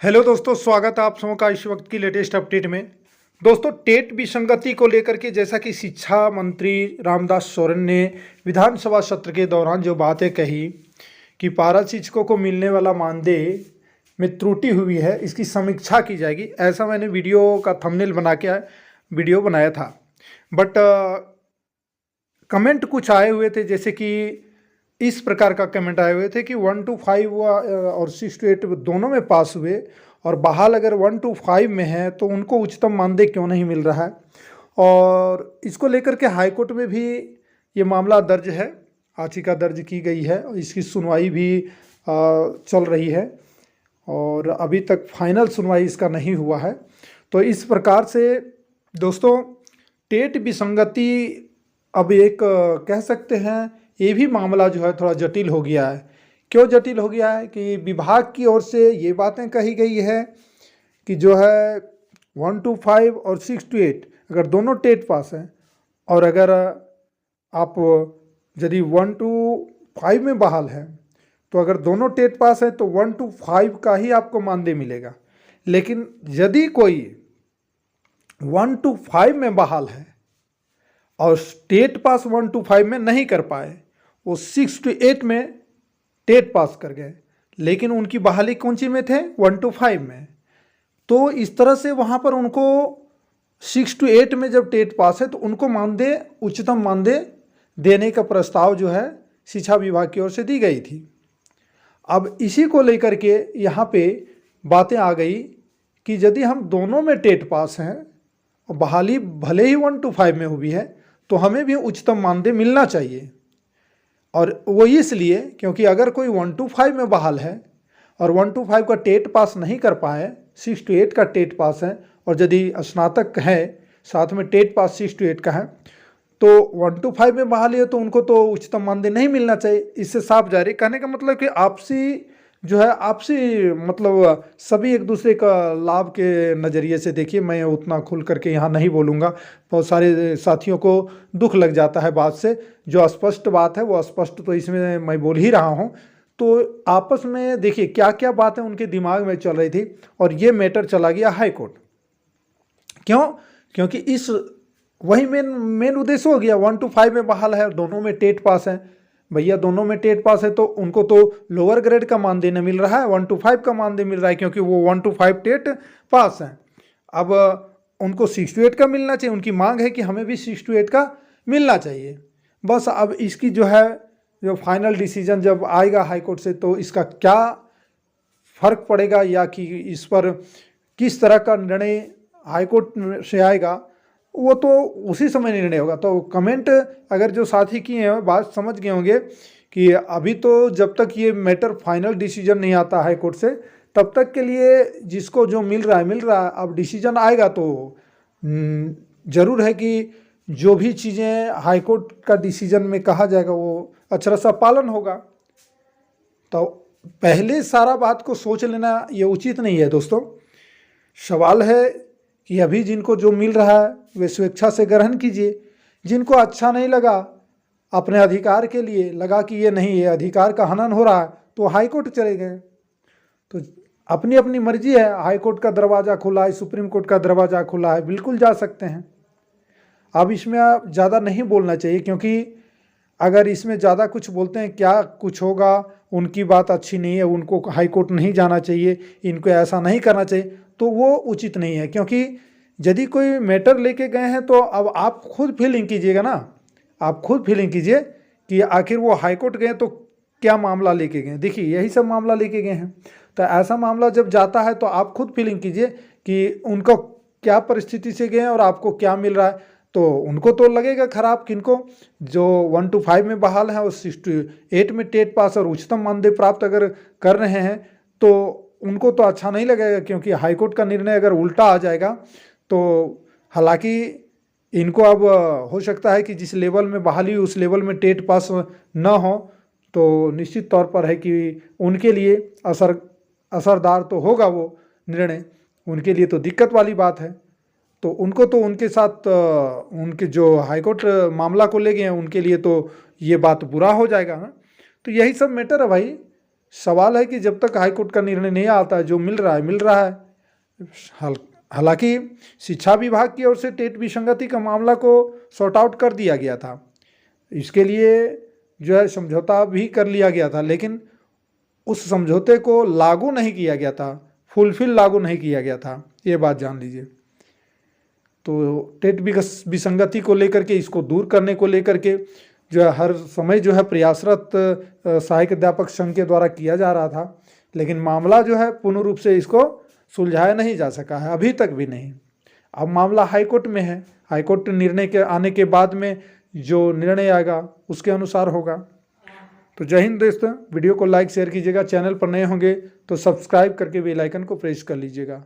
Hello दोस्तों, स्वागत है आप सबों का इस वक्त की लेटेस्ट अपडेट में। दोस्तों, टेट विसंगति को लेकर के जैसा कि शिक्षा मंत्री रामदास सोरेन ने विधानसभा सत्र के दौरान जो बातें कही कि पारा शिक्षकों को मिलने वाला मानदेय में त्रुटि हुई है, इसकी समीक्षा की जाएगी, ऐसा मैंने वीडियो का थंबनेल बना के वीडियो बनाया था। बट कमेंट कुछ आए हुए थे, जैसे कि इस प्रकार का कमेंट आए हुए थे कि 1 to 5 और 6 to 8 दोनों में पास हुए और बहाल अगर 1 to 5 में है तो उनको उच्चतम मानदेय क्यों नहीं मिल रहा है। और इसको लेकर के हाई कोर्ट में भी ये मामला दर्ज है, याचिका दर्ज की गई है और इसकी सुनवाई भी चल रही है और अभी तक फाइनल सुनवाई इसका नहीं हुआ है। तो इस प्रकार से दोस्तों, टेट विसंगति अब एक कह सकते हैं ये भी मामला जो है थोड़ा जटिल हो गया है। क्यों जटिल हो गया है कि विभाग की ओर से ये बातें कही गई है कि जो है 1 to 5 और 6 to 8 अगर दोनों टेट पास हैं और अगर आप यदि 1 to 5 में बहाल है तो अगर दोनों टेट पास है तो 1 to 5 का ही आपको मानदेय मिलेगा। लेकिन यदि कोई 1 to 5 में बहाल है और टेट पास 1 to 5 में नहीं कर पाए, वो 6 to 8 में टेट पास कर गए, लेकिन उनकी बहाली कौन सी में थे, 1 to 5 में। तो इस तरह से वहाँ पर उनको 6 to 8 में जब टेट पास है तो उनको मानदेय, उच्चतम मानदेय देने का प्रस्ताव जो है शिक्षा विभाग की ओर से दी गई थी। अब इसी को लेकर के यहाँ पे बातें आ गई कि यदि हम दोनों में टेट पास हैं और बहाली भले ही 1 to 5 में हुई है तो हमें भी उच्चतम मानदेय मिलना चाहिए। और वो इसलिए क्योंकि अगर कोई 1 to 5 में बहाल है और 1 to 5 का टेट पास नहीं कर पाए, 6 to 8 का टेट पास है और यदि स्नातक है साथ में टेट पास 6 to 8 का है तो 1 to 5 में बहाली है तो उनको तो उच्चतम मानदेय नहीं मिलना चाहिए। इससे साफ जारी कहने का मतलब कि आपसी जो है, आपसी मतलब सभी एक दूसरे का लाभ के नज़रिए से देखिए। मैं उतना खुल करके यहाँ नहीं बोलूँगा, बहुत सारे साथियों को दुख लग जाता है बात से। जो स्पष्ट बात है वो स्पष्ट तो इसमें मैं बोल ही रहा हूँ। तो आपस में देखिए क्या क्या बातें उनके दिमाग में चल रही थी और ये मैटर चला गया हाई कोर्ट। क्यों? क्योंकि इस वही मेन उद्देश्य हो गया। 1 to 5 में बहाल है, दोनों में टेट पास है। भैया दोनों में टेट पास है तो उनको तो लोअर ग्रेड का मानदेय नहीं मिल रहा है, 1 to 5 का मानदेय मिल रहा है क्योंकि वो 1 to 5 टेट पास हैं। अब उनको 6 to 8 का मिलना चाहिए, उनकी मांग है कि हमें भी 6 to 8 का मिलना चाहिए। बस अब इसकी जो है जो फाइनल डिसीजन जब आएगा हाई कोर्ट से तो इसका क्या फ़र्क पड़ेगा या कि इस पर किस तरह का निर्णय हाई कोर्ट से आएगा वो तो उसी समय निर्णय होगा। तो कमेंट अगर जो साथी किए हैं बात समझ गए होंगे कि अभी तो जब तक ये मैटर फाइनल डिसीजन नहीं आता हाई कोर्ट से तब तक के लिए जिसको जो मिल रहा है। अब डिसीजन आएगा तो ज़रूर है कि जो भी चीज़ें हाई कोर्ट का डिसीजन में कहा जाएगा वो अक्षरशः पालन होगा। तो पहले सारा बात को सोच लेना ये उचित नहीं है दोस्तों। सवाल है कि अभी जिनको जो मिल रहा है वे स्वेच्छा से ग्रहण कीजिए। जिनको अच्छा नहीं लगा, अपने अधिकार के लिए लगा कि ये नहीं, ये अधिकार का हनन हो रहा है तो हाई कोर्ट चले गए। तो अपनी अपनी मर्जी है, हाई कोर्ट का दरवाज़ा खुला है, सुप्रीम कोर्ट का दरवाज़ा खुला है, बिल्कुल जा सकते हैं। अब इसमें आप ज़्यादा नहीं बोलना चाहिए क्योंकि अगर इसमें ज़्यादा कुछ बोलते हैं क्या कुछ होगा, उनकी बात अच्छी नहीं है, उनको हाई कोर्ट नहीं जाना चाहिए, इनको ऐसा नहीं करना चाहिए, तो वो उचित नहीं है। क्योंकि यदि कोई मैटर लेके गए हैं तो अब आप खुद फीलिंग कीजिएगा ना, आप खुद फीलिंग कीजिए कि आखिर वो हाई कोर्ट गए तो क्या मामला लेके गए। देखिए यही सब मामला लेके गए हैं, तो ऐसा मामला जब जाता है तो आप खुद फीलिंग कीजिए कि उनको क्या परिस्थिति से गए और आपको क्या मिल रहा है। तो उनको तो लगेगा खराब, किनको जो 1 to 5 में बहाल हैं और 6 to 8 में टेट पास और उच्चतम मानदेय प्राप्त अगर कर रहे हैं तो उनको तो अच्छा नहीं लगेगा। क्योंकि हाई कोर्ट का निर्णय अगर उल्टा आ जाएगा तो हालांकि इनको अब हो सकता है कि जिस लेवल में बहाली उस लेवल में टेट पास ना हो तो निश्चित तौर पर है कि उनके लिए असरदार तो होगा वो निर्णय, उनके लिए तो दिक्कत वाली बात है। तो उनको तो उनके साथ उनके जो हाई कोर्ट मामला को ले गए हैं उनके लिए तो ये बात बुरा हो जाएगा ना। तो यही सब मैटर है भाई। सवाल है कि जब तक हाईकोर्ट का निर्णय नहीं आता, जो मिल रहा है मिल रहा है। हालांकि शिक्षा विभाग की ओर से टेट विसंगति का मामला को सॉर्ट आउट कर दिया गया था, इसके लिए जो है समझौता भी कर लिया गया था, लेकिन उस समझौते को लागू नहीं किया गया था, फुलफिल लागू नहीं किया गया था, ये बात जान लीजिए। तो टेट विसंगति को लेकर के, इसको दूर करने को लेकर के जो है हर समय जो है प्रयासरत सहायक अध्यापक संघ के द्वारा किया जा रहा था, लेकिन मामला जो है पूर्ण रूप से इसको सुलझाया नहीं जा सका है, अभी तक भी नहीं। अब मामला हाईकोर्ट में है, हाईकोर्ट निर्णय के आने के बाद में जो निर्णय आएगा उसके अनुसार होगा। तो जय हिंद दोस्तों, वीडियो को लाइक शेयर कीजिएगा, चैनल पर नए होंगे तो सब्सक्राइब करके बेल आइकन को प्रेस कर लीजिएगा।